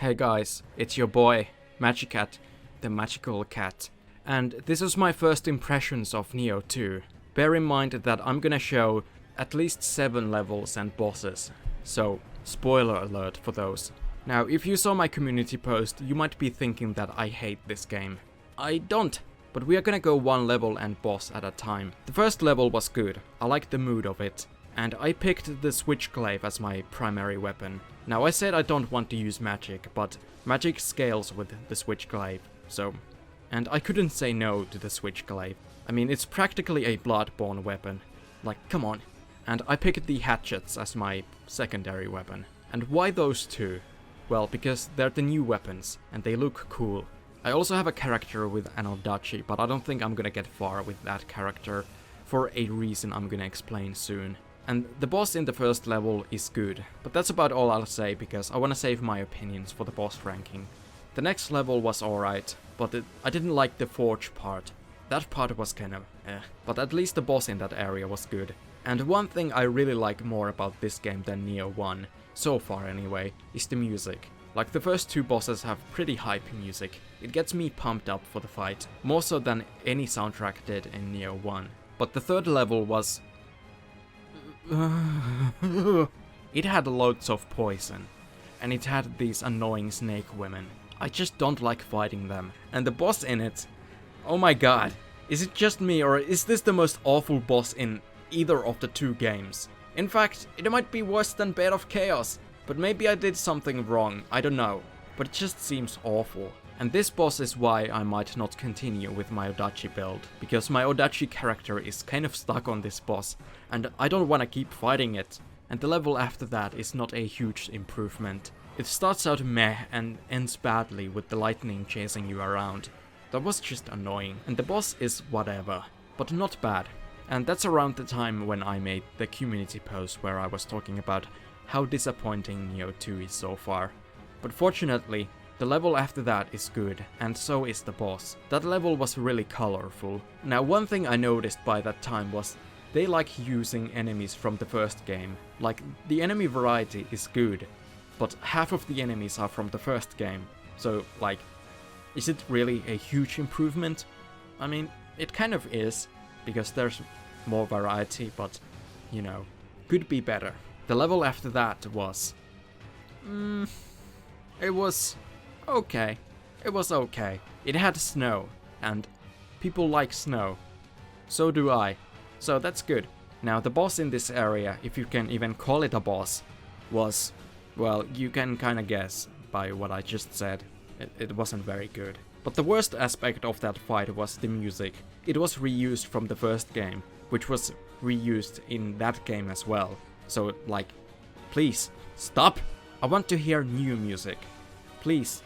Hey guys, it's your boy, Magicat, the magical cat. And this is my first impressions of Nioh 2. Bear in mind that I'm gonna show at least 7 levels and bosses, so spoiler alert for those. Now, if you saw my community post, you might be thinking that I hate this game. I don't, but we are gonna go one level and boss at a time. The first level was good, I liked the mood of it, and I picked the Switchglaive as my primary weapon. Now I said I don't want to use magic, but magic scales with the Switchglaive, so... And I couldn't say no to the Switchglaive. I mean, it's practically a bloodborne weapon. Like, come on. And I picked the hatchets as my secondary weapon. And why those two? Well, because they're the new weapons, and they look cool. I also have a character with an Odachi, but I don't think I'm gonna get far with that character, for a reason I'm gonna explain soon. And the boss in the first level is good, but that's about all I'll say because I wanna save my opinions for the boss ranking. The next level was alright, but I didn't like the forge part. That part was kind of but at least the boss in that area was good. And one thing I really like more about this game than Nioh 1, so far anyway, is the music. Like the first two bosses have pretty hype music. It gets me pumped up for the fight, more so than any soundtrack did in Nioh 1. But the third level was... it had loads of poison, and it had these annoying snake women. I just don't like fighting them. And the boss in it, oh my god, is it just me or is this the most awful boss in either of the two games? In fact, it might be worse than Bed of Chaos, but maybe I did something wrong, I don't know, but it just seems awful. And this boss is why I might not continue with my Odachi build, because my Odachi character is kind of stuck on this boss, and I don't want to keep fighting it. And the level after that is not a huge improvement. It starts out meh and ends badly with the lightning chasing you around. That was just annoying, and the boss is whatever, but not bad. And that's around the time when I made the community post where I was talking about how disappointing Nioh 2 is so far. But fortunately, the level after that is good, and so is the boss. That level was really colorful. Now, one thing I noticed by that time was they like using enemies from the first game. Like, the enemy variety is good, but half of the enemies are from the first game. So, like, is it really a huge improvement? I mean, it kind of is, because there's more variety, but, you know, could be better. The level after that was... it was... okay. It was okay. It had snow, and people like snow. So do I. So that's good. Now, the boss in this area, if you can even call it a boss, was... well, you can kinda guess by what I just said. It wasn't very good. But the worst aspect of that fight was the music. It was reused from the first game, which was reused in that game as well. So, like, please, stop! I want to hear new music. Please.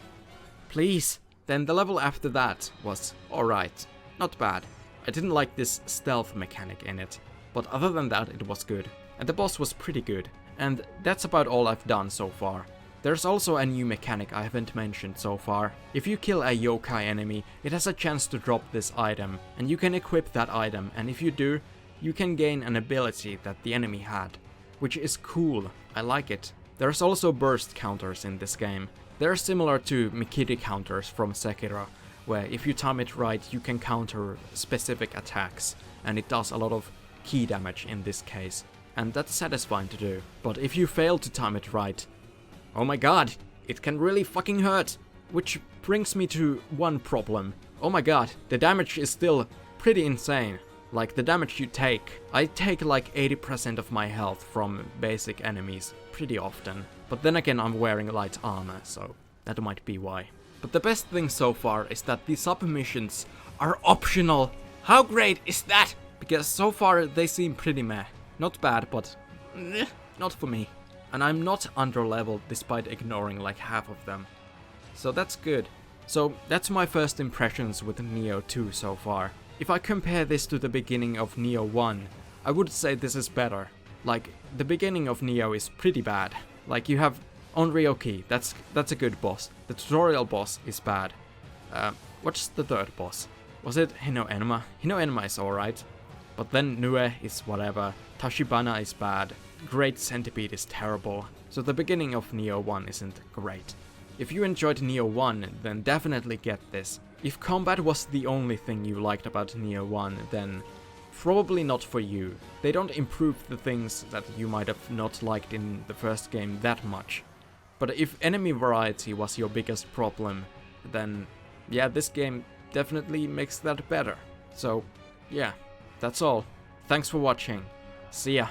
Please! Then the level after that was alright. Not bad. I didn't like this stealth mechanic in it, but other than that it was good. And the boss was pretty good. And that's about all I've done so far. There's also a new mechanic I haven't mentioned so far. If you kill a yokai enemy, it has a chance to drop this item, and you can equip that item, and if you do, you can gain an ability that the enemy had. Which is cool, I like it. There's also burst counters in this game. They're similar to Mikiri counters from Sekiro, where if you time it right, you can counter specific attacks, and it does a lot of key damage in this case. And that's satisfying to do. But if you fail to time it right, oh my god, it can really fucking hurt! Which brings me to one problem. Oh my god, the damage is still pretty insane. Like the damage you take. I take like 80% of my health from basic enemies pretty often. But then again, I'm wearing light armor, so that might be why. But the best thing so far is that the submissions are optional. How great is that? Because so far they seem pretty meh. Not bad, but not for me. And I'm not under-leveled despite ignoring like half of them. So that's good. So that's my first impressions with Nioh 2 so far. If I compare this to the beginning of Nioh 1, I would say this is better. Like, the beginning of Nioh is pretty bad. Like, you have Onryoki, that's a good boss. The tutorial boss is bad. What's the third boss? Was it Hinoenma? Hinoenma is alright. But then Nioh is whatever. Tashibana is bad. Great Centipede is terrible. So the beginning of Nioh 1 isn't great. If you enjoyed Nioh 1, then definitely get this. If combat was the only thing you liked about Nioh 1, then probably not for you. They don't improve the things that you might have not liked in the first game that much. But if enemy variety was your biggest problem, then yeah, this game definitely makes that better. So yeah, that's all. Thanks for watching. See ya.